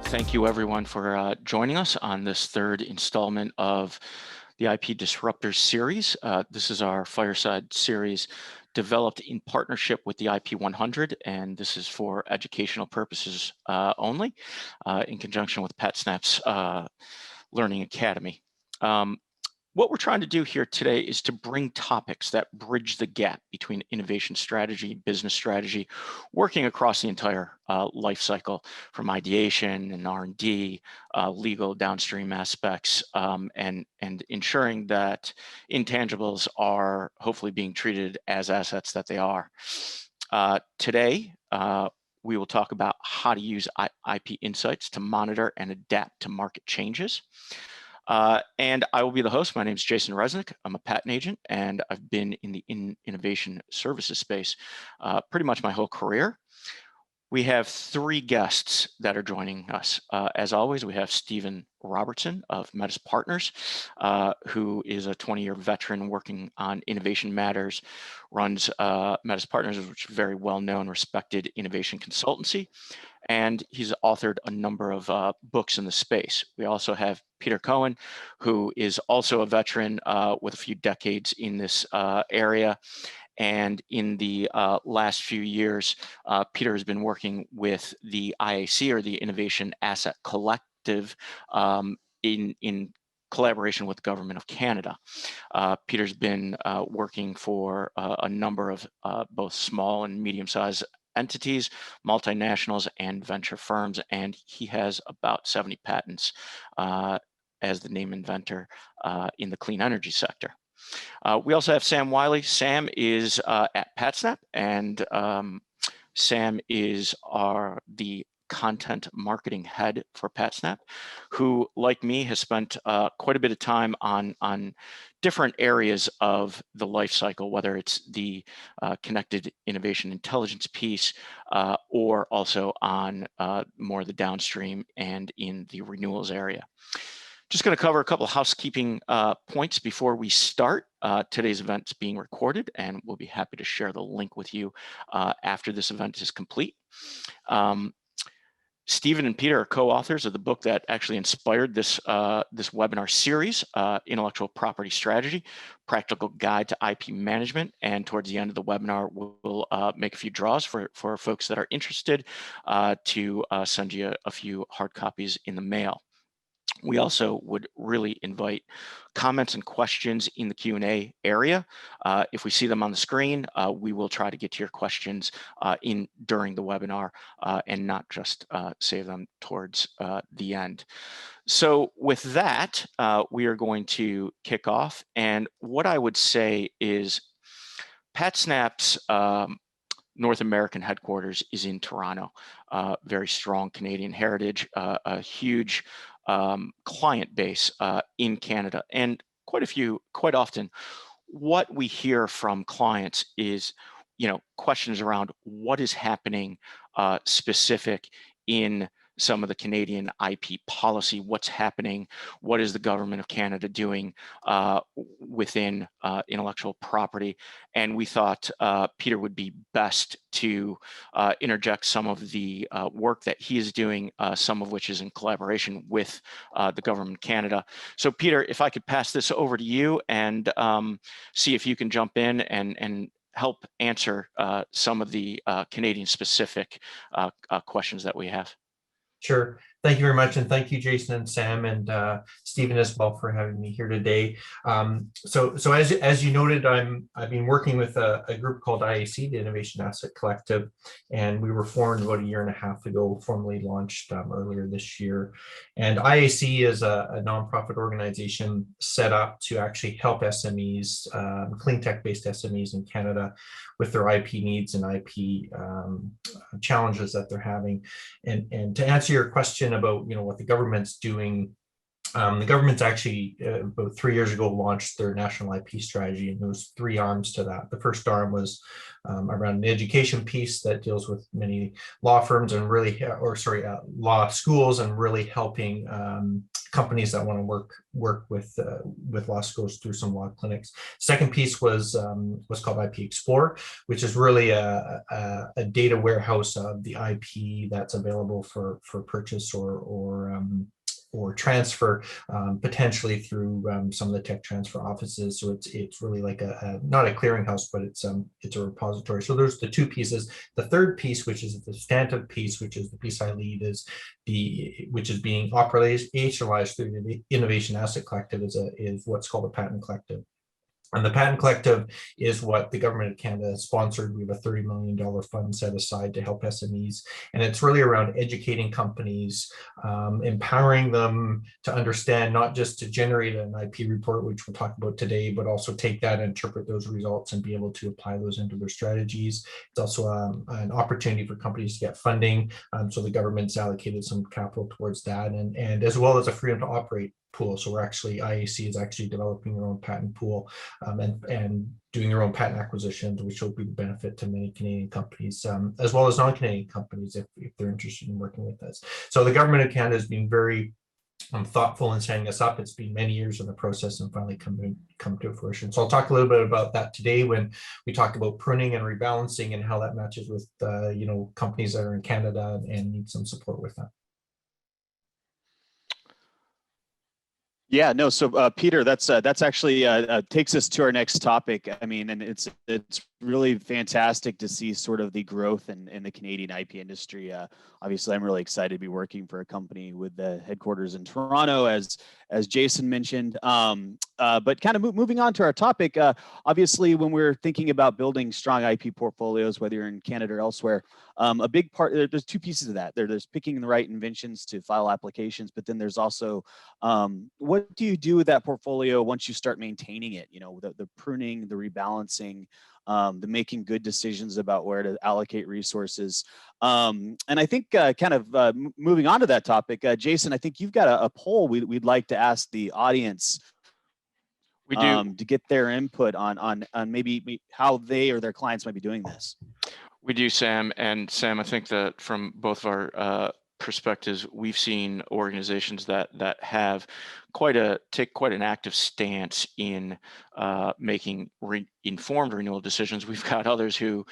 Thank you everyone for joining us on this third installment of the IP Disruptors series. This is our fireside series developed in partnership with the IP 100, and this is for educational purposes only, in conjunction with PetSnap's Learning Academy. What we're trying to do here today is to bring topics that bridge the gap between innovation strategy, business strategy, working across the entire life cycle, from ideation and R&D, legal downstream aspects, and ensuring that intangibles are hopefully being treated as assets that they are. Today, we will talk about how to use IP insights to monitor and adapt to market changes. And I will be the host. My name is Jason Resnick. I'm a patent agent, and I've been in the innovation services space pretty much my whole career. We have three guests that are joining us. As always, we have Stephen Robertson of Metis Partners, who is a 20-year veteran working on innovation matters, runs Metis Partners, which is a very well-known, respected innovation consultancy, and he's authored a number of books in the space. We also have Peter Cohen, who is also a veteran with a few decades in this area. And in the last few years, Peter has been working with the IAC, or the Innovation Asset Collective, in collaboration with the Government of Canada. Peter's been working for a number of both small and medium-sized entities, multinationals, and venture firms, and he has about 70 patents as the name inventor in the clean energy sector. We also have Sam Wiley. Sam is at PetSnap, and Sam is the content marketing head for PetSnap, who, like me, has spent quite a bit of time on different areas of the life cycle, whether it's the connected innovation intelligence piece, or also on more the downstream and in the renewals area. Just going to cover a couple of housekeeping points before we start. Today's event is being recorded, and we'll be happy to share the link with you after this event is complete. Stephen and Peter are co-authors of the book that actually inspired this webinar series, Intellectual Property Strategy, Practical Guide to IP Management. And towards the end of the webinar, we'll make a few draws for folks that are interested to send you a few hard copies in the mail. We also would really invite comments and questions in the Q&A area. If we see them on the screen, we will try to get to your questions during the webinar and not just save them towards the end. So with that, we are going to kick off. And what I would say is PetSnap's North American headquarters is in Toronto. Very strong Canadian heritage, a huge client base in Canada, and quite often what we hear from clients is questions around what is happening specific in some of the Canadian IP policy, what's happening, what is the Government of Canada doing within intellectual property. And we thought Peter would be best to interject some of the work that he is doing, some of which is in collaboration with the Government of Canada. So Peter, if I could pass this over to you and see if you can jump in and help answer some of the Canadian specific questions that we have. Sure. Thank you very much. And thank you, Jason and Sam and Stephen as well, for having me here today. So as you noted, I've been working with a group called IAC, the Innovation Asset Collective, and we were formed about 1.5 years ago, formally launched earlier this year. And IAC is a nonprofit organization set up to actually help SMEs, clean tech-based SMEs in Canada, with their IP needs and IP challenges that they're having. And to answer your question about what the government's doing The government's actually about 3 years ago launched their national IP strategy, and there was three arms to that. The first arm was around an education piece that deals with many law firms and really, law schools, and really helping companies that want to work with law schools through some law clinics. Second piece was what's called IP Explorer, which is really a data warehouse of the IP that's available for purchase or transfer, potentially through some of the tech transfer offices. So it's really like not a clearinghouse, but it's a repository. So there's the two pieces. The third piece, which is the substantive piece, which is the piece I lead, which is being operationalized through the Innovation Asset Collective, is what's called a patent collective. And the Patent Collective is what the government of Canada sponsored. We have a $30 million fund set aside to help SMEs. And it's really around educating companies, empowering them to understand, not just to generate an IP report, which we'll talk about today, but also take that and interpret those results and be able to apply those into their strategies. It's also an opportunity for companies to get funding. So the government's allocated some capital towards that, and as well as a freedom to operate pool. So IAC is actually developing their own patent pool, and doing their own patent acquisitions, which will be the benefit to many Canadian companies, as well as non-Canadian companies if they're interested in working with us. So the government of Canada has been very thoughtful in setting us up. It's been many years in the process and finally come to fruition. So I'll talk a little bit about that today when we talk about pruning and rebalancing and how that matches with companies that are in Canada and need some support with that. Yeah, no. So Peter, that's actually takes us to our next topic. I mean, and it's really fantastic to see sort of the growth in the Canadian IP industry. Obviously, I'm really excited to be working for a company with the headquarters in Toronto, as Jason mentioned. But kind of moving on to our topic, obviously, when we're thinking about building strong IP portfolios, whether you're in Canada or elsewhere, a big part, there's two pieces of that. There's picking the right inventions to file applications, but then there's also what do you do with that portfolio once you start maintaining it? You know, the pruning, the rebalancing, the making good decisions about where to allocate resources. And I think moving on to that topic, Jason, I think you've got a poll we'd like to ask the audience. We do. To get their input on maybe how they or their clients might be doing this. We do, Sam. And Sam, I think that from both of our perspectives, we've seen organizations that have take quite an active stance in making informed renewal decisions. We've got others who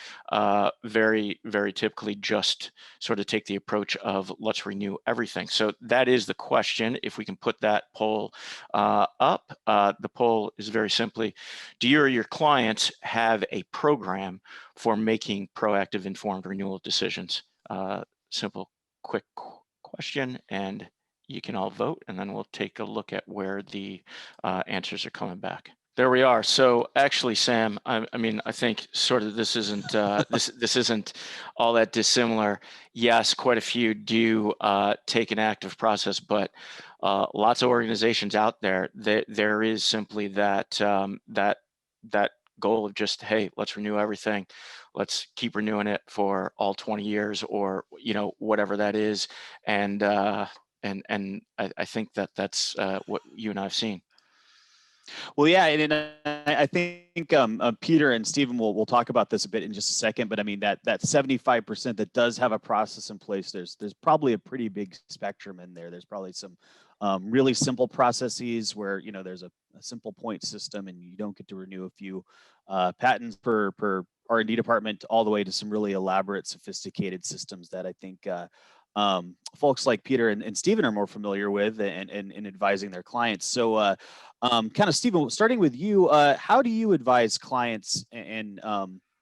very typically just sort of take the approach of let's renew everything. So that is the question. If we can put that poll up, the poll is very simply, do you or your clients have a program for making proactive informed renewal decisions? Simple, quick question, and you can all vote, and then we'll take a look at where the answers are coming back. There we are. So actually, Sam, I mean, I think sort of this isn't this isn't all that dissimilar. Yes, quite a few do take an active process, but lots of organizations out there, there is simply that that goal of just, hey, let's renew everything. Let's keep renewing it for all 20 years, or whatever that is. And I think that's what you and I have seen. Well, yeah, and I think Peter and Stephen will talk about this a bit in just a second. But I mean that 75% that does have a process in place, there's probably a pretty big spectrum in there. There's probably some really simple processes where there's a simple point system and you don't get to renew a few patents per R&D department, all the way to some really elaborate, sophisticated systems that I think folks like Peter and Stephen are more familiar with and advising their clients. So kind of, Stephen, starting with you, how do you advise clients and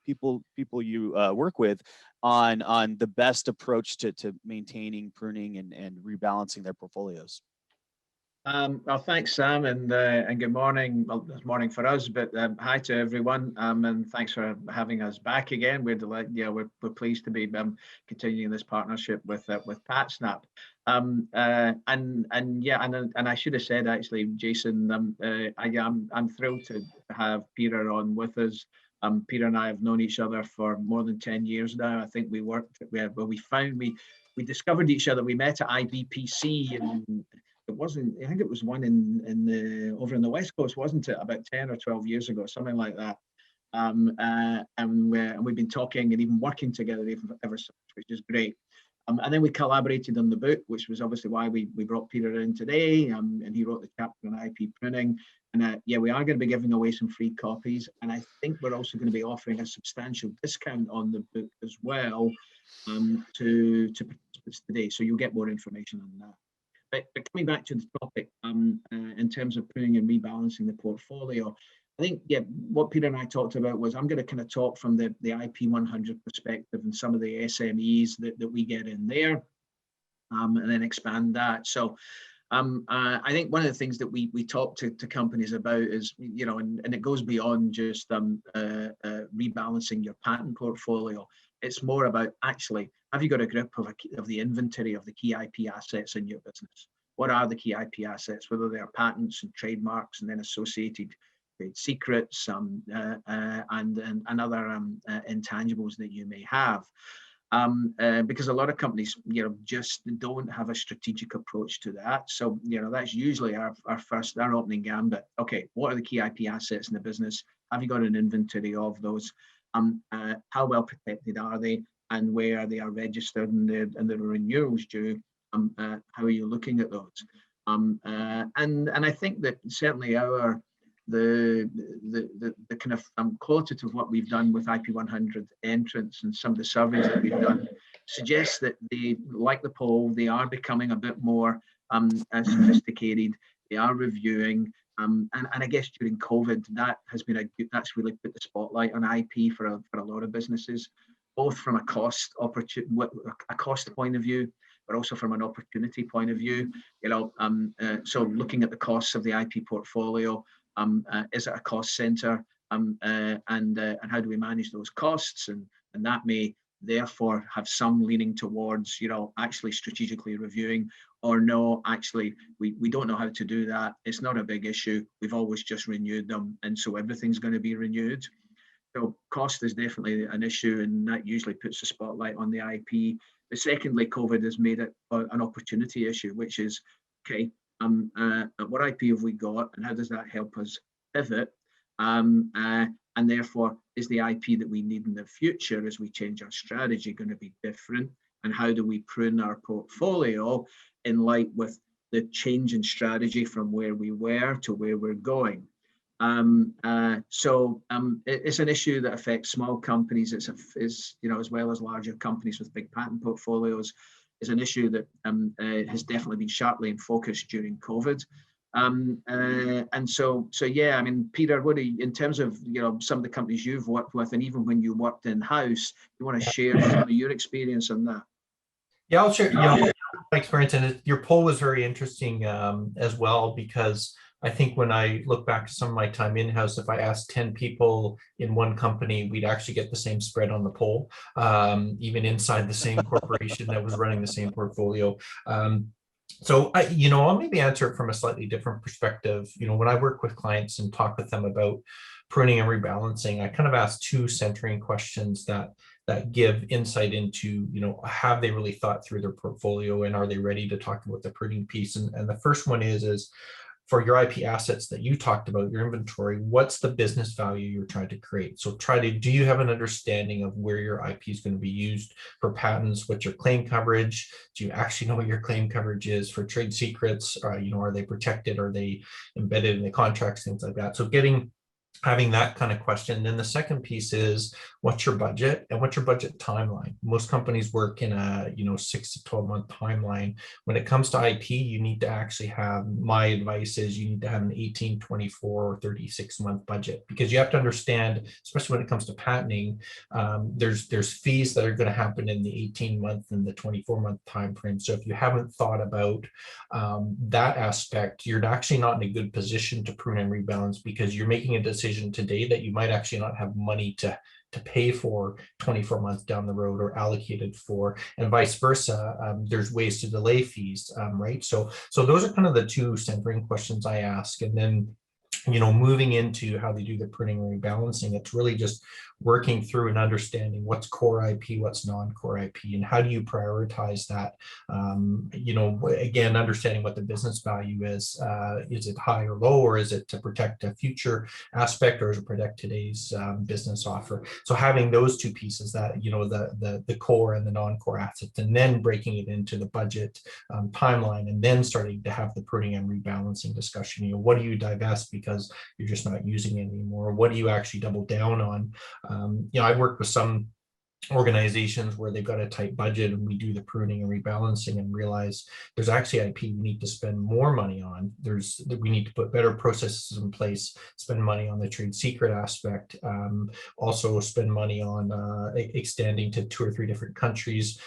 people you work with on the best approach to maintaining, pruning, and rebalancing their portfolios? Well, thanks, Sam, and good morning. Well, it's morning for us, but hi to everyone, and thanks for having us back again. We're delighted. Yeah, we're pleased to be continuing this partnership with PatSnap. And I should have said, actually, Jason, I'm thrilled to have Peter on with us. Peter and I have known each other for more than 10 years now. I think we discovered each other. We met at IBPC, and wasn't, I think it was one in the over in the West Coast, wasn't it? About 10 or 12 years ago, something like that. And we've been talking and even working together ever since, which is great. And then we collaborated on the book, which was obviously why we brought Peter in today, and he wrote the chapter on IP pruning. And yeah, we are going to be giving away some free copies. And I think we're also going to be offering a substantial discount on the book as well to participants today. So you'll get more information on that. But coming back to the topic, in terms of pruning and rebalancing the portfolio, I think, yeah, what Peter and I talked about was I'm going to kind of talk from the IP 100 perspective and some of the SMEs that we get in there, and then expand that. So I think one of the things that we talk to companies about is, you know, and it goes beyond just rebalancing your patent portfolio. It's more about actually, have you got a grip of the inventory of the key IP assets in your business? What are the key IP assets, whether they are patents and trademarks and then associated trade secrets and other intangibles that you may have? Because a lot of companies, you know, just don't have a strategic approach to that. So, you know, that's usually our opening gambit. Okay, what are the key IP assets in the business? Have you got an inventory of those? How well protected are they, and where they are registered and the renewals due? How are you looking at those? And I think that certainly the kind of qualitative of what we've done with IP 100 entrants and some of the surveys that we've done suggests that they, like the poll, they are becoming a bit more sophisticated. They are reviewing, and I guess during COVID, that's really put the spotlight on IP for a lot of businesses, both from a cost point of view, but also from an opportunity point of view. You know, so looking at the costs of the IP portfolio. Is it a cost center, and how do we manage those costs, and that may therefore have some leaning towards, you know, actually strategically reviewing, or no, actually we don't know how to do that. It's not a big issue. We've always just renewed them, and so everything's going to be renewed. So cost is definitely an issue, and that usually puts a spotlight on the IP. But secondly, COVID has made it an opportunity issue, which is, okay, what IP have we got, and how does that help us pivot? And therefore, is the IP that we need in the future as we change our strategy going to be different? And how do we prune our portfolio in light with the change in strategy from where we were to where we're going? So it's an issue that affects small companies. It's you know, as well as larger companies with big patent portfolios. Is an issue that has definitely been sharply in focus during COVID. And so yeah, I mean, Peter, what in terms of, you know, some of the companies you've worked with, and even when you worked in-house, you want to share some of your experience on that? Yeah, I'll share, you know, my experience, and your poll was very interesting as well, because I think when I look back to some of my time in-house, if I asked 10 people in one company, we'd actually get the same spread on the poll, even inside the same corporation that was running the same portfolio. So you know, I'll maybe answer it from a slightly different perspective. You know, when I work with clients and talk with them about pruning and rebalancing, I kind of ask two centering questions that give insight into, you know, have they really thought through their portfolio, and are they ready to talk about the pruning piece? And the first one is for your IP assets that you talked about, your inventory, what's the business value you're trying to create? So do you have an understanding of where your IP is going to be used? For patents, what's your claim coverage? Do you actually know what your claim coverage is? For trade secrets, you know, are they protected? Are they embedded in the contracts, things like that? So having that kind of question. Then the second piece is, what's your budget and what's your budget timeline? Most companies work in a, you know, 6 to 12 month timeline. When it comes to IP, you need to actually have, my advice is you need to have an 18, 24 or 36 month budget, because you have to understand, especially when it comes to patenting, there's fees that are going to happen in the 18 month and the 24 month time frame. So if you haven't thought about that aspect, you're actually not in a good position to prune and rebalance, because you're making a decision today that you might actually not have money to pay for 24 months down the road, or allocated for, and vice versa. There's ways to delay fees, right? So those are kind of the two centering questions I ask. And then moving into how they do the printing and rebalancing, it's really just working through and understanding what's core IP, what's non-core IP, and how do you prioritize that? Again, understanding what the business value is it high or low, or is it to protect a future aspect, or is it protect today's business offer? So having those two pieces, that, the core and the non-core assets, and then breaking it into the budget timeline, and then starting to have the pruning and rebalancing discussion. What do you divest because you're just not using it anymore? What do you actually double down on? I've worked with some organizations where they've got a tight budget, and we do the pruning and rebalancing and realize there's actually IP we need to spend more money on. We need to put better processes in place, spend money on the trade secret aspect, also spend money on extending to 2 or 3 different countries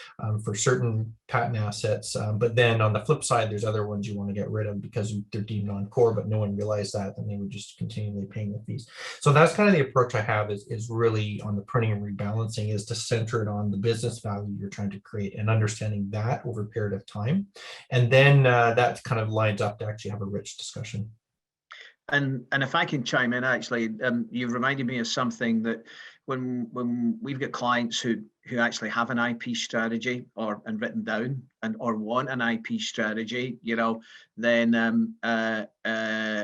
for certain patent assets. But then on the flip side, there's other ones you want to get rid of because they're deemed non-core, but no one realized that, and they were just continually paying the fees. So that's kind of the approach I have, is really on the pruning and rebalancing, is to center it on the business value you're trying to create and understanding that over a period of time. And then that kind of lines up to actually have a rich discussion. And if I can chime in, actually, you've reminded me of something that when we've got clients who actually have an IP strategy and written down or want an IP strategy, then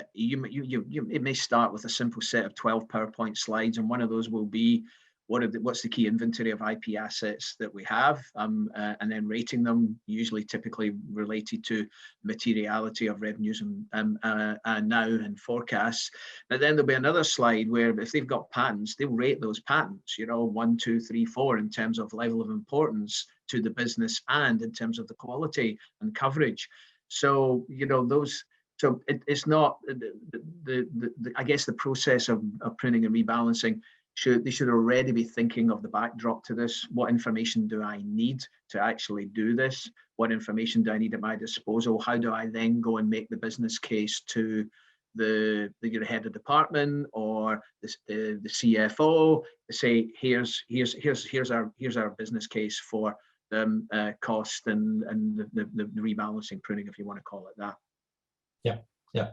it may start with a simple set of 12 PowerPoint slides, and one of those will be what's the key inventory of IP assets that we have, and then rating them, typically related to materiality of revenues and now and forecasts. But then there'll be another slide where if they've got patents, they'll rate those patents, 1, 2, 3, 4 in terms of level of importance to the business and in terms of the quality and coverage. So those. So it's not I guess the process of pruning and rebalancing. They should already be thinking of the backdrop to this. What information do I need to actually do this? What information do I need at my disposal? How do I then go and make the business case to the head of department or the CFO to say, here's our business case for cost and the rebalancing, pruning, if you want to call it that. Yeah.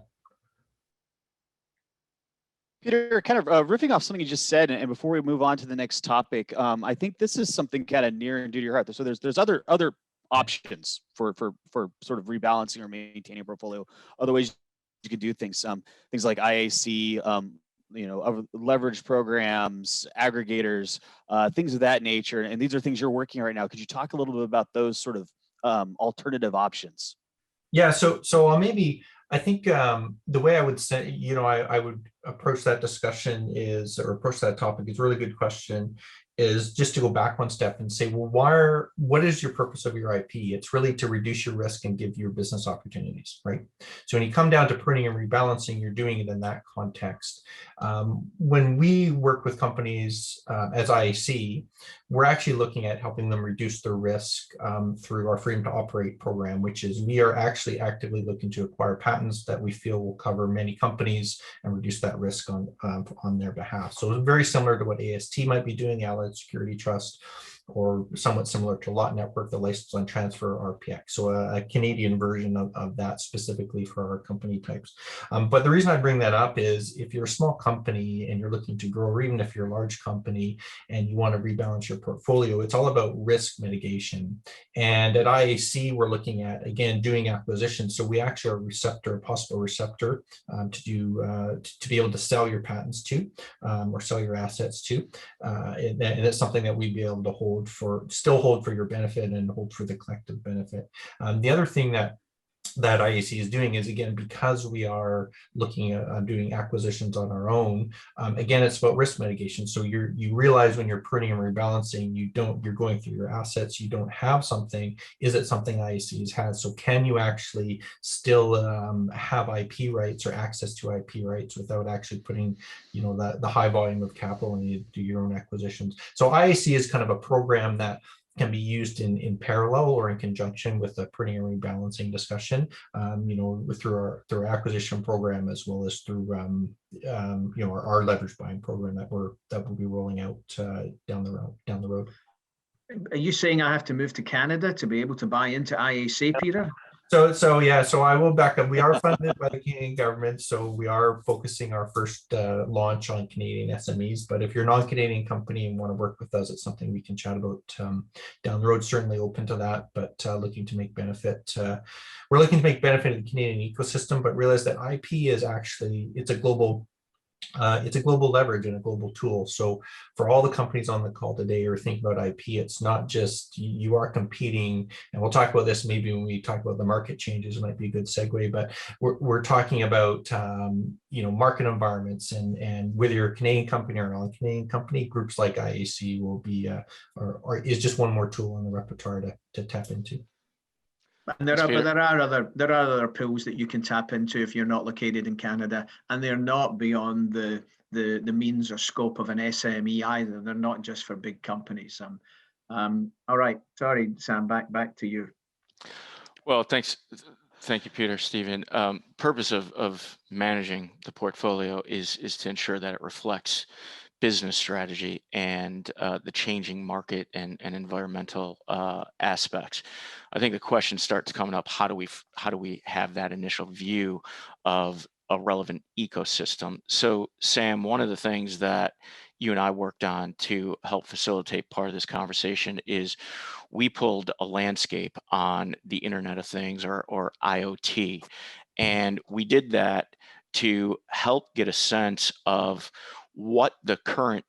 Peter, kind of riffing off something you just said, and before we move on to the next topic, I think this is something kind of near and dear to your heart. So there's other options for sort of rebalancing or maintaining a portfolio. Other ways you could do things, things like IAC, leverage programs, aggregators, things of that nature. And these are things you're working on right now. Could you talk a little bit about those sort of alternative options? Yeah. So I think the way I would say, I would approach that discussion or approach that topic is a really good question, is just to go back one step and say, well, what is your purpose of your IP? It's really to reduce your risk and give your business opportunities, right? So when you come down to pruning and rebalancing, you're doing it in that context. When we work with companies as IAC, we're actually looking at helping them reduce their risk through our Freedom to Operate program, which is we are actually actively looking to acquire patents that we feel will cover many companies and reduce that risk on their behalf. So it's very similar to what AST might be doing, the Allied Security Trust, or somewhat similar to Lot Network, the License on Transfer, RPX. So a Canadian version of that specifically for our company types. But the reason I bring that up is if you're a small company and you're looking to grow, or even if you're a large company and you want to rebalance your portfolio, it's all about risk mitigation. And at IAC, we're looking at, again, doing acquisitions. So we actually are a possible receptor to be able to sell your patents to or sell your assets to. And it's something that we'd be able to still hold for your benefit and hold for the collective benefit. The other thing that IAC is doing is, again, because we are looking at doing acquisitions on our own, again, it's about risk mitigation. So you realize when you're pruning and rebalancing, you're going through your assets, you don't have something. Is it something IAC has? So can you actually still have IP rights or access to IP rights without actually putting, the high volume of capital and you do your own acquisitions? So IAC is kind of a program that can be used in parallel or in conjunction with the pruning and rebalancing discussion, through our acquisition program, as well as through our leverage buying program that we'll be rolling out down the road. Are you saying I have to move to Canada to be able to buy into IAC, Peter? So I will back up. We are funded by the Canadian government, so we are focusing our first launch on Canadian SMEs. But if you're a non-Canadian company and want to work with us, it's something we can chat about down the road. Certainly open to that, but looking to make benefit. We're looking to make benefit in the Canadian ecosystem, but realize that IP is actually it's a global leverage and a global tool. So for all the companies on the call today who are thinking about IP, it's not just you are competing, and we'll talk about this maybe when we talk about the market changes, it might be a good segue, but we're talking about market environments, and whether you're a Canadian company or a non-Canadian company, groups like IAC will be or is just one more tool in the repertoire to tap into. And there are other pools that you can tap into if you're not located in Canada, and they're not beyond the means or scope of an SME either. They're not just for big companies. All right, sorry, Sam, back to you. Well, thank you, Peter, Stephen. Purpose of managing the portfolio is to ensure that it reflects business strategy and the changing market and environmental aspects. I think the question starts coming up: how do we have that initial view of a relevant ecosystem? So, Sam, one of the things that you and I worked on to help facilitate part of this conversation is we pulled a landscape on the Internet of Things, or IoT, and we did that to help get a sense of what the current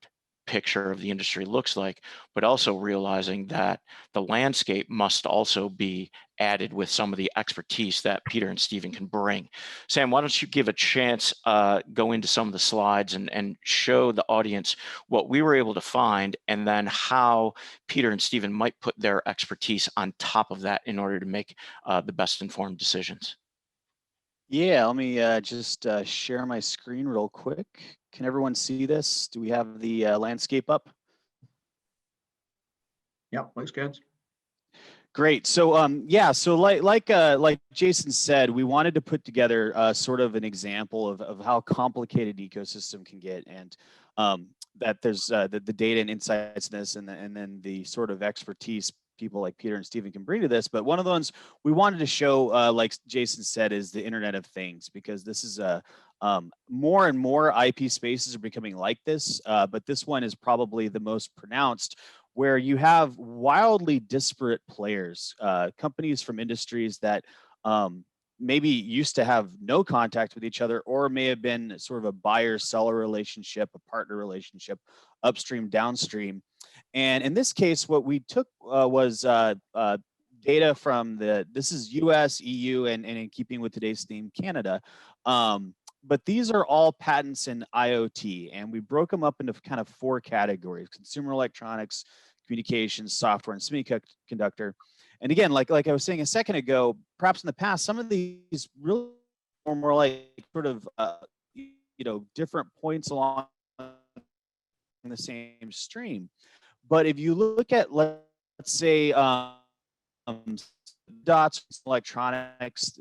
picture of the industry looks like, but also realizing that the landscape must also be added with some of the expertise that Peter and Stephen can bring. Sam, why don't you give a chance, go into some of the slides and show the audience what we were able to find, and then how Peter and Stephen might put their expertise on top of that in order to make the best informed decisions. Yeah, let me just share my screen real quick. Can everyone see this? Do we have the landscape up? Yep, looks good. Great. So yeah, so like Jason said, we wanted to put together sort of an example of how complicated ecosystem can get, and that there's the data and insights in this, and then the sort of expertise people like Peter and Stephen can bring to this. But one of the ones we wanted to show, like Jason said, is the Internet of Things, because this is a more and more IP spaces are becoming like this, but this one is probably the most pronounced, where you have wildly disparate players, companies from industries that maybe used to have no contact with each other, or may have been sort of a buyer-seller relationship, a partner relationship, upstream, downstream. And in this case, what we took was data from this is US, EU, and in keeping with today's theme, Canada. But these are all patents in IoT, and we broke them up into kind of 4 categories: consumer electronics, communications, software, and semiconductor. And again, like I was saying a second ago, perhaps in the past, some of these really were more like sort of different points along the same stream. But if you look at, let's say, dots, electronics,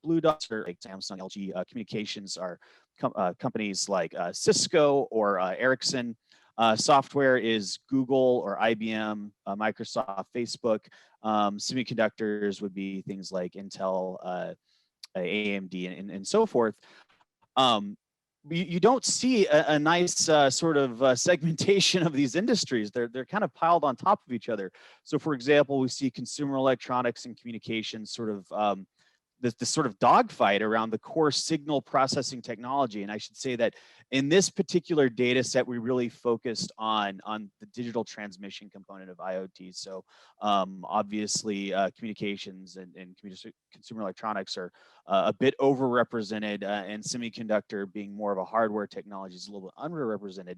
blue dots are like Samsung, LG. Communications are companies like Cisco or Ericsson. Software is Google or IBM, Microsoft, Facebook. Semiconductors would be things like Intel, AMD, and so forth. You don't see a nice sort of segmentation of these industries. They're kind of piled on top of each other. So, for example, we see consumer electronics and communications sort of this sort of dogfight around the core signal processing technology. And I should say that in this particular data set, we really focused on the digital transmission component of IoT. So obviously communications and consumer electronics are a bit overrepresented, and semiconductor, being more of a hardware technology, is a little bit underrepresented.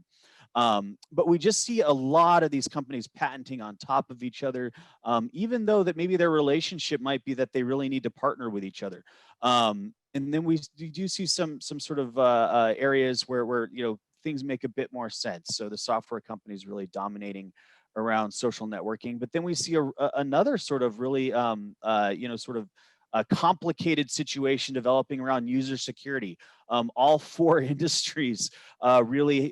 But we just see a lot of these companies patenting on top of each other, even though that maybe their relationship might be that they really need to partner with each other. And then we do see some sort of areas where things make a bit more sense. So the software companies really dominating around social networking, but then we see another sort of really sort of a complicated situation developing around user security. All 4 industries really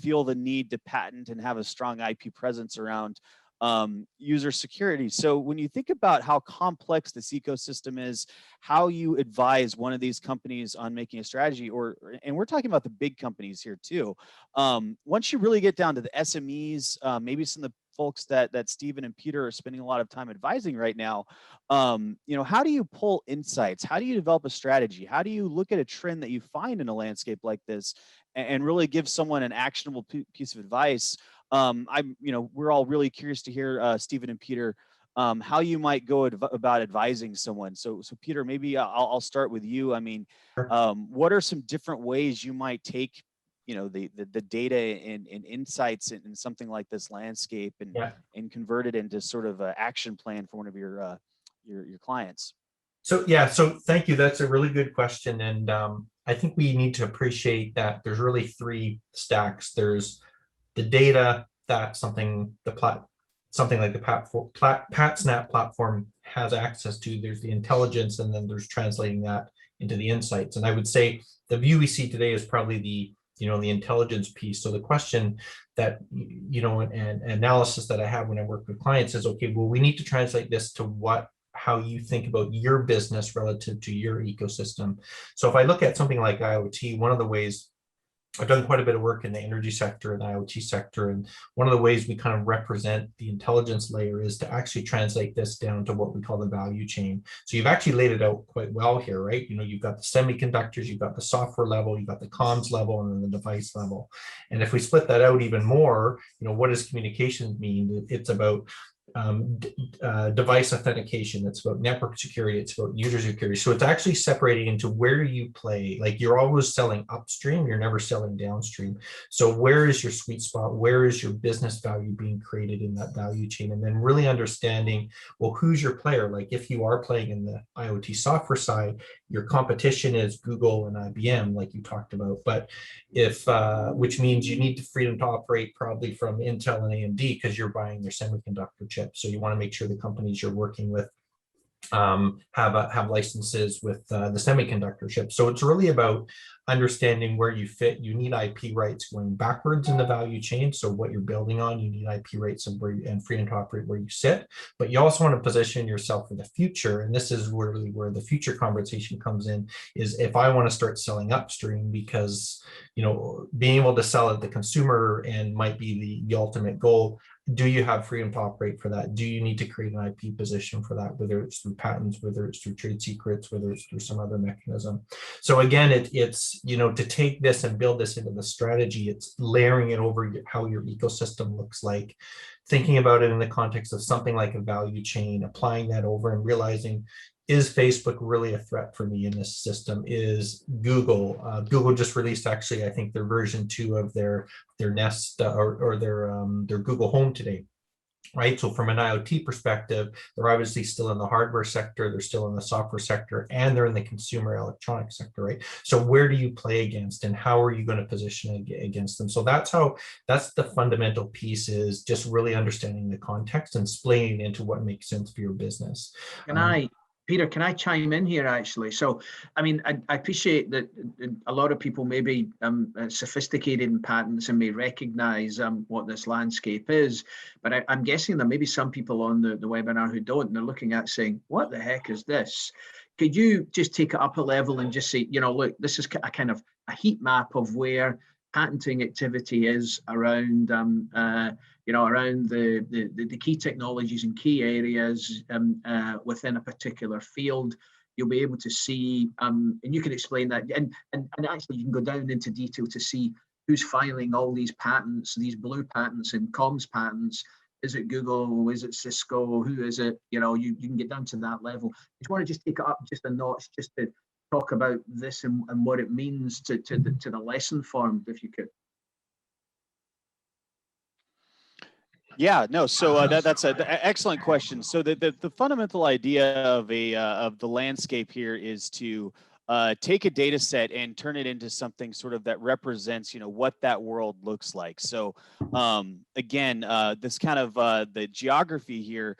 feel the need to patent and have a strong IP presence around user security. So when you think about how complex this ecosystem is, how you advise one of these companies on making a strategy, and we're talking about the big companies here too. Once you really get down to the SMEs, maybe some of the folks that Stephen and Peter are spending a lot of time advising right now, how do you pull insights? How do you develop a strategy? How do you look at a trend that you find in a landscape like this and really give someone an actionable piece of advice? We're all really curious to hear, Stephen and Peter, how you might go about advising someone. So Peter, maybe I'll start with you. I mean, what are some different ways you might take, the data and insights in something like this landscape and convert it into sort of an action plan for one of your clients? So thank you. That's a really good question, and I think we need to appreciate that there's really three stacks. There's the data that something like the PatSnap platform has access to. There's the intelligence, and then there's translating that into the insights. And I would say the view we see today is probably the intelligence piece. So the question that and analysis that I have when I work with clients is, okay, well, we need to translate this to how you think about your business relative to your ecosystem. So if I look at something like IoT, one of the ways I've done quite a bit of work in the energy sector and the IoT sector, and one of the ways we kind of represent the intelligence layer is to actually translate this down to what we call the value chain. So you've actually laid it out quite well here, right? You've got the semiconductors, you've got the software level, you've got the comms level, and then the device level. And if we split that out even more, what does communications mean? It's about device authentication, it's about network security, it's about user security. So it's actually separating into where you play. Like, you're always selling upstream, you're never selling downstream. So where is your sweet spot? Where is your business value being created in that value chain? And then really understanding, well, who's your player? Like, if you are playing in the IoT software side, your competition is Google and IBM, like you talked about. But which means you need the freedom to operate probably from Intel and AMD, because you're buying their semiconductor chips. So you want to make sure the companies you're working with have licenses with the semiconductor chip. So it's really about understanding where you fit. You need IP rights going backwards in the value chain. So what you're building on, you need IP rights and freedom to operate where you sit. But you also want to position yourself for the future. And this is really where the future conversation comes in, is if I want to start selling upstream, because being able to sell at the consumer end might be the ultimate goal. Do you have freedom to operate for that? Do you need to create an IP position for that, whether it's through patents, whether it's through trade secrets, whether it's through some other mechanism? So again, it's to take this and build this into the strategy, it's layering it over how your ecosystem looks like, thinking about it in the context of something like a value chain, applying that over and realizing, is Facebook really a threat for me in this system? Is Google? Google just released, actually, I think, their version 2 of their Nest or their Google Home today, right? So from an IoT perspective, they're obviously still in the hardware sector, they're still in the software sector, and they're in the consumer electronics sector, right? So where do you play against, and how are you going to position against them? So that's the fundamental piece, is just really understanding the context and splitting it into what makes sense for your business. Peter, can I chime in here, actually? So, I mean, I appreciate that a lot of people may be sophisticated in patents and may recognize what this landscape is, but I'm guessing there may be some people on the webinar who don't, and they're looking at saying, what the heck is this? Could you just take it up a level and just say, look, this is a kind of a heat map of where patenting activity is around around the key technologies and key areas within a particular field. You'll be able to see, and you can explain that, and actually you can go down into detail to see who's filing all these patents, these blue patents and comms patents. Is it Google? Is it Cisco? Who is it? You can get down to that level. I just want to just take it up just a notch, just to talk about this and what it means to the lesson form, if you could. Yeah, no. So that's an excellent question. So the fundamental idea of the landscape here is to take a data set and turn it into something sort of that represents, what that world looks like. So again, this kind of the geography here.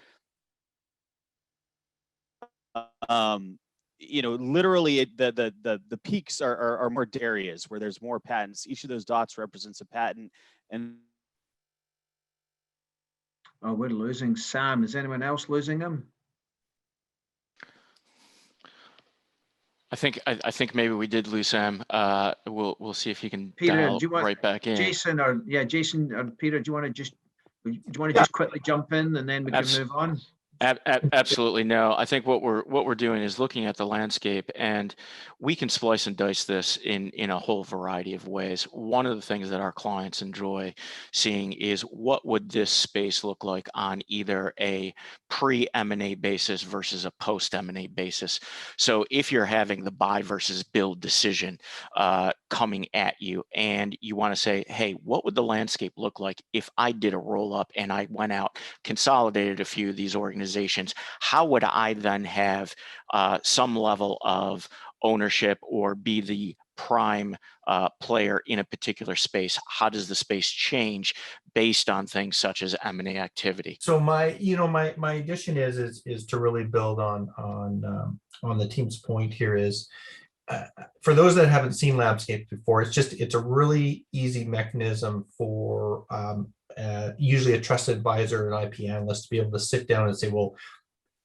Literally the peaks are more areas where there's more patents. Each of those dots represents a patent, and Oh, we're losing Sam. Is anyone else losing him? I think maybe we did lose Sam. We'll see if he can Peter, dial do you want right back in. Jason or Jason or Peter? Do you want to just Yeah. quickly jump in and then we can move on? Absolutely no. I think what we're doing is looking at the landscape, and we can splice and dice this in a whole variety of ways. One of the things that our clients enjoy seeing is what would this space look like on either a pre-M&A basis versus a post-M&A basis. So if you're having the buy versus build decision coming at you, and you want to say, hey, what would the landscape look like if I did a roll up and I went out, consolidated a few of these organizations? How would I then have some level of ownership or be the prime player in a particular space? How does the space change based on things such as M&A activity? So my addition is to really build on the team's point here is, for those that haven't seen Labscapes before, it's a really easy mechanism for usually a trusted advisor, an IP analyst, to be able to sit down and say, well,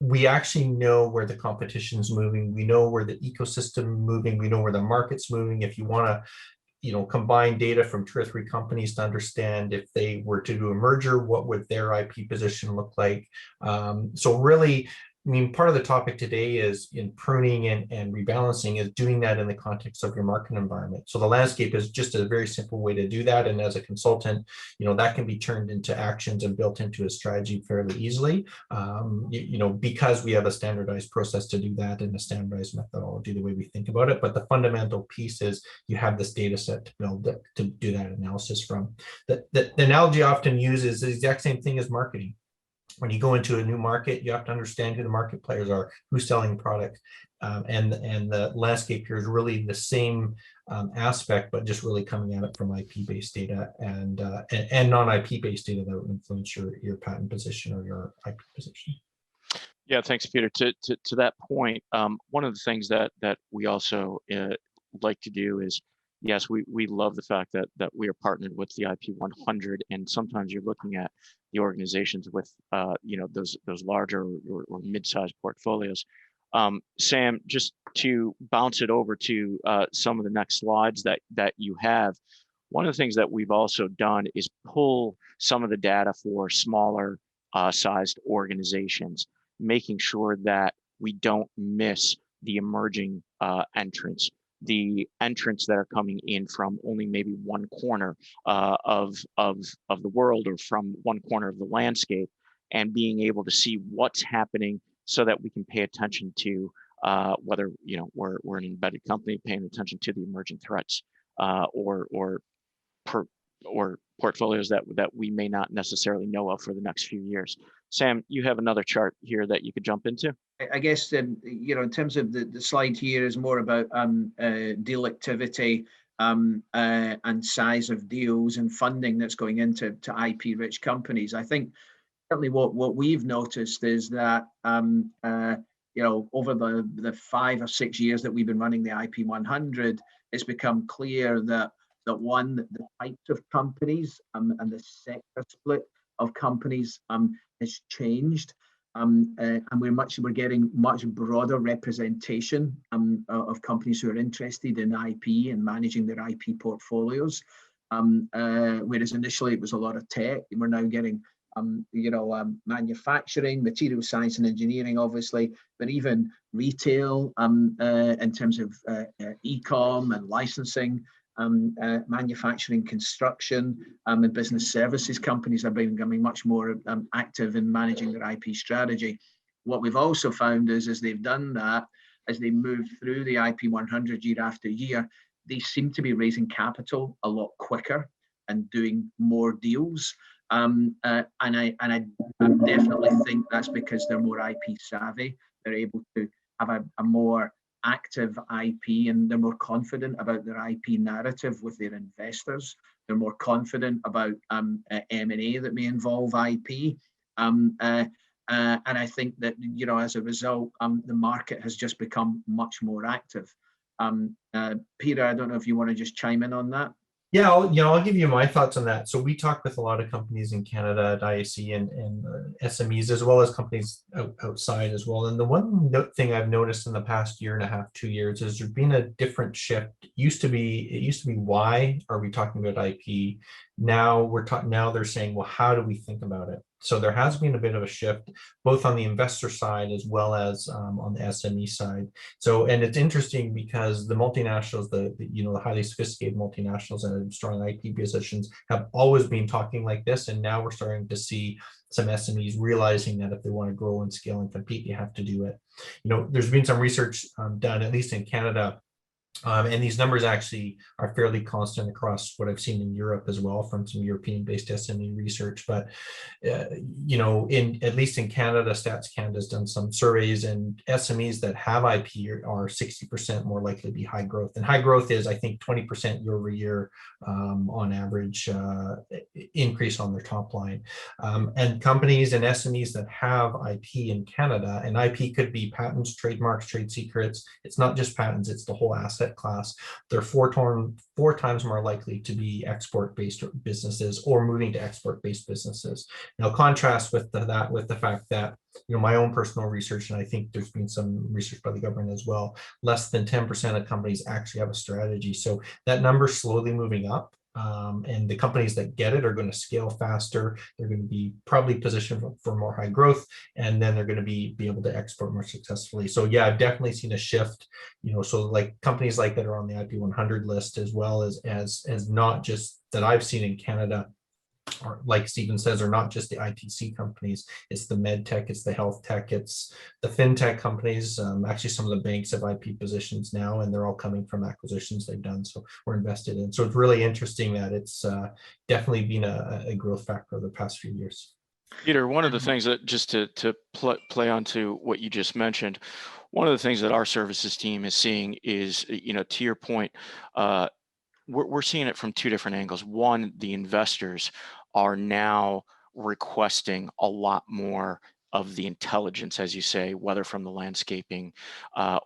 we actually know where the competition is moving. We know where the ecosystem is moving. We know where the market's moving. If you want to, combine data from 2 or 3 companies to understand if they were to do a merger, what would their IP position look like? So really, I mean, part of the topic today is in pruning and rebalancing is doing that in the context of your market environment. So the landscape is just a very simple way to do that. And as a consultant, that can be turned into actions and built into a strategy fairly easily, because we have a standardized process to do that and a standardized methodology, the way we think about it. But the fundamental piece is you have this data set to build to do that analysis from. The analogy I often used is the exact same thing as marketing. When you go into a new market, you have to understand who the market players are, who's selling product, and the landscape here is really the same aspect, but just really coming at it from IP-based data and non-IP-based data that will influence your patent position or your IP position. Yeah, thanks, Peter. To that point, one of the things that we also like to do is, yes, we love the fact that we are partnered with the IP 100, and sometimes you're looking at the organizations with those larger or mid-sized portfolios. Sam, just to bounce it over to some of the next slides that you have, one of the things that we've also done is pull some of the data for smaller sized organizations, making sure that we don't miss the emerging entrants, the entrants that are coming in from only maybe one corner of the world or from one corner of the landscape, and being able to see what's happening so that we can pay attention to whether we're an embedded company, paying attention to the emerging threats or portfolios that we may not necessarily know of for the next few years. Sam, you have another chart here that you could jump into. I guess in terms of the slide here is more about deal activity and size of deals and funding that's going into IP-rich companies. I think certainly what we've noticed is that over the 5 or 6 years that we've been running the IP 100, it's become clear that the types of companies and the sector split of companies has changed. And we're getting much broader representation of companies who are interested in IP and managing their IP portfolios. Whereas initially it was a lot of tech, and we're now getting manufacturing, material science and engineering, obviously, but even retail in terms of e-com and licensing, manufacturing, construction, and business services companies are becoming much more active in managing their IP strategy. What we've also found is, as they've done that, as they move through the IP 100 year after year, they seem to be raising capital a lot quicker and doing more deals. And I definitely think that's because they're more IP savvy. They're able to have a more active IP, and they're more confident about their IP narrative with their investors. They're more confident about M&A that may involve IP. And I think that, as a result, the market has just become much more active. Peter, I don't know if you want to just chime in on that. Yeah, I'll give you my thoughts on that. So we talk with a lot of companies in Canada at IAC and SMEs, as well as companies outside as well. And the one thing I've noticed in the past year and a half, 2 years, is there's been a different shift. It used to be why are we talking about IP? Now now they're saying, well, how do we think about it? So there has been a bit of a shift, both on the investor side as well as on the SME side. So, and it's interesting because the multinationals, the highly sophisticated multinationals and strong IP positions have always been talking like this, and now we're starting to see some SMEs realizing that if they want to grow and scale and compete, you have to do it. There's been some research done, at least in Canada. And these numbers actually are fairly constant across what I've seen in Europe as well from some European-based SME research. But in at least in Canada, Stats Canada has done some surveys, and SMEs that have IP are 60% more likely to be high growth. And high growth is, I think, 20% year over year on average increase on their top line. And companies and SMEs that have IP in Canada, and IP could be patents, trademarks, trade secrets. It's not just patents; it's the whole asset class. They're four times more likely to be export-based businesses or moving to export-based businesses. Now, contrast with that with the fact that my own personal research, and I think there's been some research by the government as well, less than 10% of companies actually have a strategy. So that number's slowly moving up. And the companies that get it are going to scale faster. They're going to be probably positioned for more high growth, and then they're going to be able to export more successfully. So yeah, I've definitely seen a shift. So like companies like that are on the IP 100 list, as well as not just that I've seen in Canada, or like Stephen says, are not just the ITC companies. It's the med tech, it's the health tech, it's the fintech companies. Actually, some of the banks have IP positions now, and they're all coming from acquisitions they've done. So we're invested in. So it's really interesting that it's definitely been a growth factor over the past few years. Peter, one of the things that, just to play onto what you just mentioned, one of the things that our services team is seeing is, to your point, we're seeing it from two different angles. One, the investors are now requesting a lot more of the intelligence, as you say, whether from the landscaping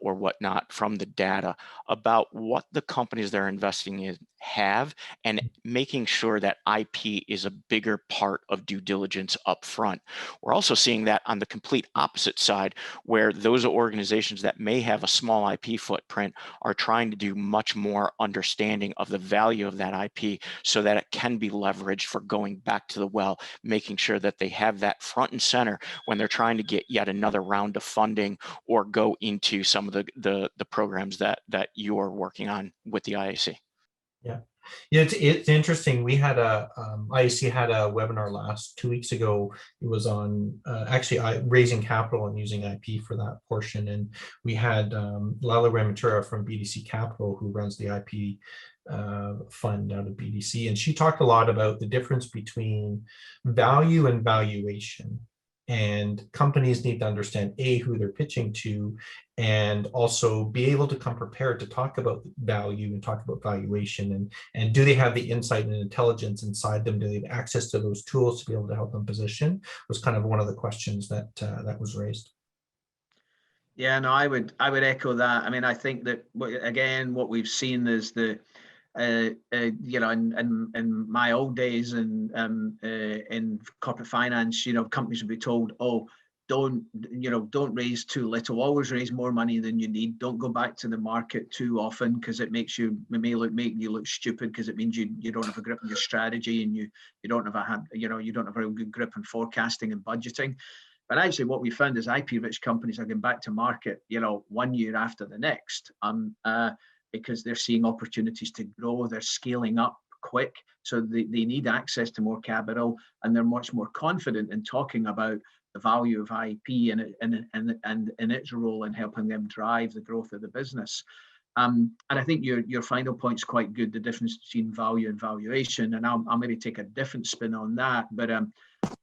or whatnot, from the data about what the companies they're investing in have, and making sure that IP is a bigger part of due diligence up front. We're also seeing that on the complete opposite side, where those organizations that may have a small IP footprint are trying to do much more understanding of the value of that IP so that it can be leveraged for going back to the well, making sure that they have that front and center when they're trying to get yet another round of funding or go into some of the programs that you are working on with the IAC. Yeah, it's interesting. We had IAC had a webinar 2 weeks ago. It was on actually raising capital and using IP for that portion. And we had Lala Ramatura from BDC Capital, who runs the IP fund out of BDC. And she talked a lot about the difference between value and valuation. And companies need to understand who they're pitching to, and also be able to come prepared to talk about value and talk about valuation, and do they have the insight and intelligence inside them? Do they have access to those tools to be able to help them position? Was kind of one of the questions that was raised. Yeah, no, I would echo that. I mean, I think that again, what we've seen is in my old days in corporate finance, companies would be told, oh, don't raise too little, always raise more money than you need. Don't go back to the market too often, because it makes you make you look stupid, because it means you don't have a grip on your strategy, and you don't have a good grip on forecasting and budgeting. But actually what we found is IP rich companies are going back to market, 1 year after the next. Because they're seeing opportunities to grow, they're scaling up quick, so they need access to more capital, and they're much more confident in talking about the value of IP and its role in helping them drive the growth of the business. And I think your final point's quite good, the difference between value and valuation, and I'll maybe take a different spin on that. But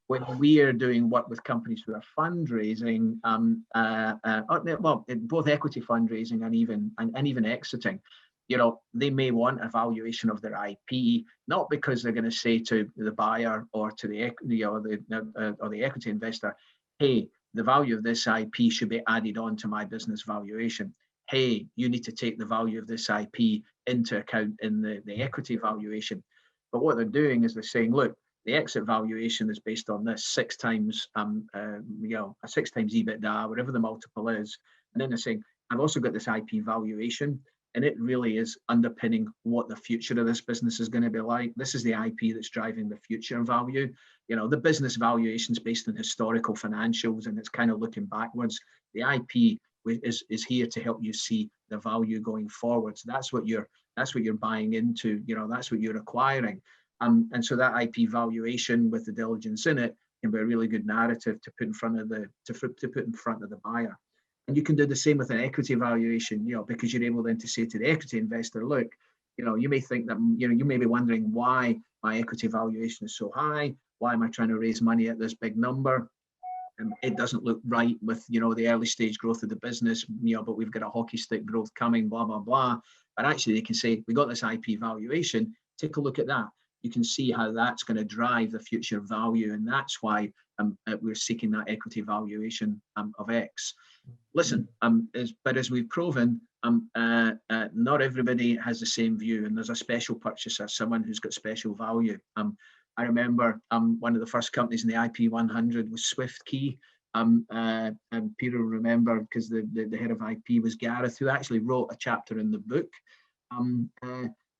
when we are doing work with companies who are fundraising, both equity fundraising and even exiting, they may want a valuation of their IP, not because they're going to say to the buyer or to the equity investor, hey, the value of this IP should be added on to my business valuation. Hey, you need to take the value of this IP into account in the equity valuation. But what they're doing is they're saying, look, the exit valuation is based on this 6 times, a 6 times EBITDA, whatever the multiple is. And then they're saying, I've also got this IP valuation, and it really is underpinning what the future of this business is going to be like. This is the IP that's driving the future value. The business valuation is based on historical financials, and it's kind of looking backwards. The IP is here to help you see the value going forward. So that's what you're buying into. That's what you're acquiring. And so that IP valuation with the diligence in it can be a really good narrative to put in front of the buyer. And you can do the same with an equity valuation, because you're able then to say to the equity investor, look, you may think that, you may be wondering why my equity valuation is so high. Why am I trying to raise money at this big number? It doesn't look right with, the early stage growth of the business, but we've got a hockey stick growth coming, blah, blah, blah. But actually they can say, we got this IP valuation, take a look at that. You can see how that's going to drive the future value. And that's why we're seeking that equity valuation of X. Listen, but as we've proven, not everybody has the same view, and there's a special purchaser, someone who's got special value. I remember one of the first companies in the IP 100 was SwiftKey. And Peter will remember, because the head of IP was Gareth, who actually wrote a chapter in the book.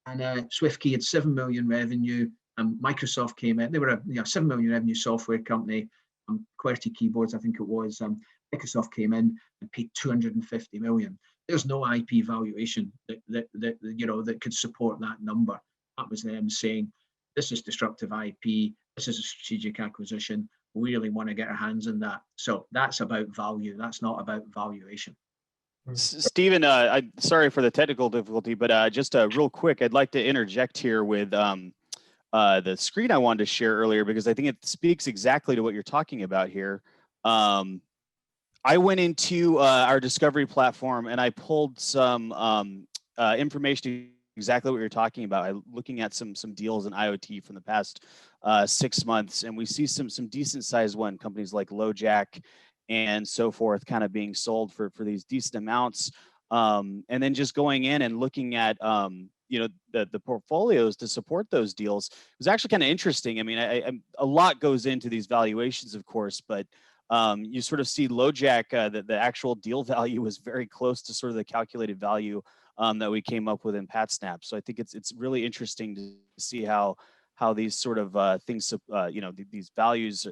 SwiftKey had 7 million revenue. Microsoft came in. They were a 7 million revenue software company. QWERTY keyboards, I think it was. Microsoft came in and paid 250 million. There's no IP valuation that could support that number. That was them saying, this is disruptive IP. This is a strategic acquisition. We really want to get our hands on that. So that's about value. That's not about valuation. Stephen, sorry for the technical difficulty, but just real quick, I'd like to interject here with the screen I wanted to share earlier, because I think it speaks exactly to what you're talking about here. I went into our discovery platform and I pulled some information exactly what you're talking about. I'm looking at some deals in IoT from the past 6 months, and we see some decent sized companies like LoJack and so forth kind of being sold for these decent amounts. And then just going in and looking at the portfolios to support those deals was actually kind of interesting. I mean, a lot goes into these valuations, of course, but you sort of see LoJack, the actual deal value was very close to sort of the calculated value that we came up with in PatSnap. So I think it's really interesting to see how these sort of things, these values,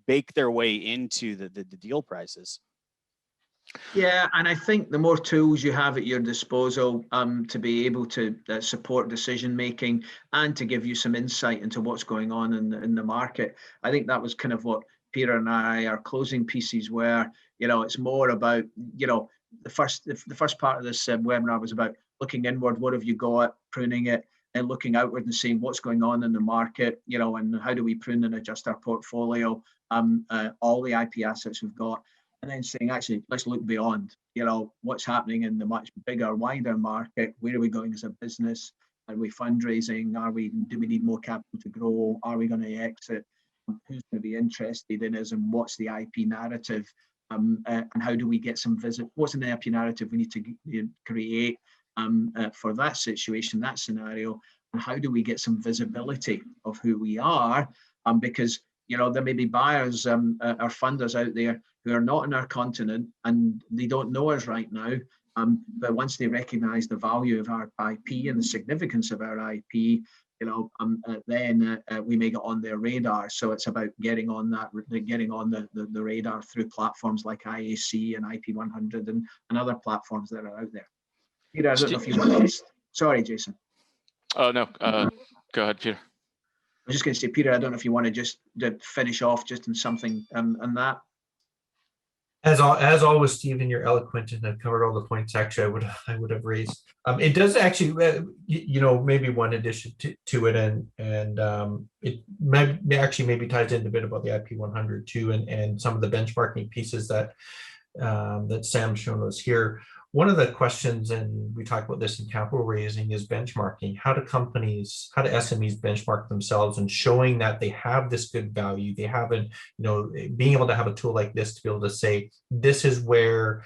bake their way into the deal prices. Yeah, and I think the more tools you have at your disposal to be able to support decision making and to give you some insight into what's going on in the market, I think that was kind of what Peter and our closing pieces were. It's more about, the first part of this webinar was about looking inward. What have you got? Pruning it, and looking outward and seeing what's going on in the market, and how do we prune and adjust our portfolio, all the IP assets we've got, and then saying, actually, let's look beyond, what's happening in the much bigger, wider market. Where are we going as a business? Are we fundraising? Do we need more capital to grow? Are we going to exit? Who's going to be interested in us, and what's the IP narrative? And how do we get some visit? What's an IP narrative we need to create for that situation, that scenario? And how do we get some visibility of who we are? Because there may be buyers or funders out there who are not in our continent and they don't know us right now. But once they recognize the value of our IP and the significance of our IP, then we may get on their radar. So it's about getting on the radar through platforms like IAC and IP 100 and other platforms that are out there. Peter, I don't know if you want to. Sorry, Jason. Oh no, go ahead, Peter. I was just going to say, Peter, I don't know if you want to just finish off just in something on that. As always, Stephen, you're eloquent and have covered all the points actually I would have raised. It does actually, maybe one addition to it, and it maybe ties in a bit about the IP 100 too, and some of the benchmarking pieces that Sam's shown us here. one of the questions, and we talk about this in capital raising, is benchmarking. How do SMEs benchmark themselves and showing that they have this good value? They haven't, being able to have a tool like this to be able to say, this is where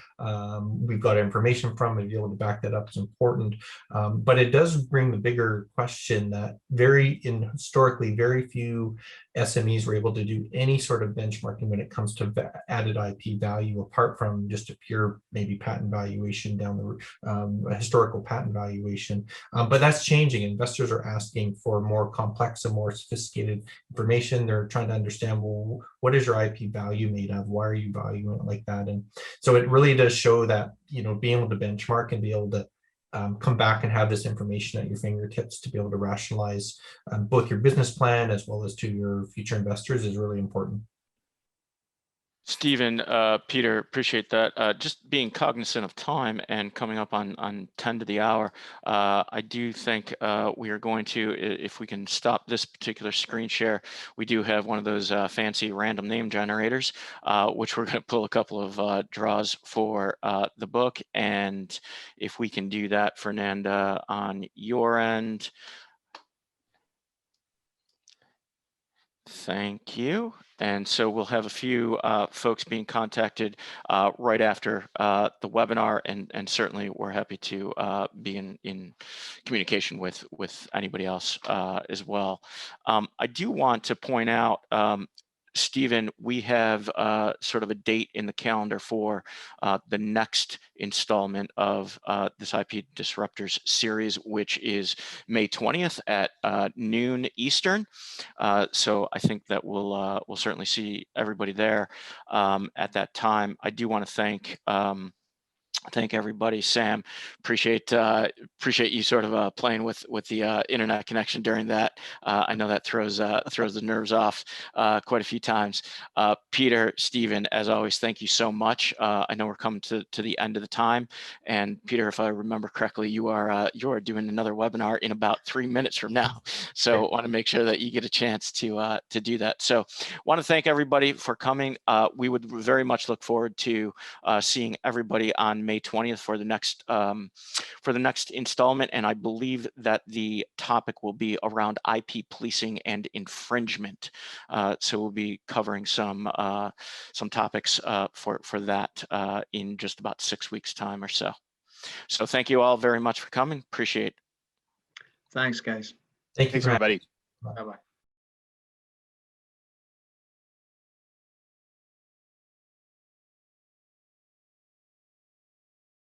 we've got information from, and be able to back that up is important. But it does bring the bigger question that historically, very few SMEs were able to do any sort of benchmarking when it comes to added IP value, apart from just a pure maybe patent valuation down the historical patent valuation. But that's changing. Investors are asking for more complex and more sophisticated information. They're trying to understand, well, what is your IP value made of? Why are you valuing it like that? And so it really does show that, being able to benchmark and be able to come back and have this information at your fingertips to be able to rationalize both your business plan as well as to your future investors is really important. Stephen, Peter, appreciate that. Just being cognizant of time and coming up on 10 to the hour, I do think we are going to, if we can stop this particular screen share, we do have one of those fancy random name generators, which we're going to pull a couple of draws for the book. And if we can do that, Fernanda, on your end. Thank you. And so we'll have a few folks being contacted right after the webinar, and certainly we're happy to be in communication with anybody else as well. I do want to point out, Stephen, we have sort of a date in the calendar for the next installment of this IP Disruptors series, which is May 20th at noon Eastern. So I think that we'll certainly see everybody there at that time. I do want to thank everybody. Sam, appreciate you sort of playing with the internet connection during that. I know that throws the nerves off quite a few times. Peter, Stephen, as always, thank you so much. I know we're coming to the end of the time, and Peter, if I remember correctly, you are doing another webinar in about 3 minutes from now. So want to make sure that you get a chance to do that. So want to thank everybody for coming. We would very much look forward to seeing everybody on May 20th for the next installment, and I believe that the topic will be around IP policing and infringement. So we'll be covering some topics for that in just about 6 weeks' time or so. So thank you all very much for coming. Appreciate it. Thanks, guys. Thank you. Thanks, everybody. Bye-bye.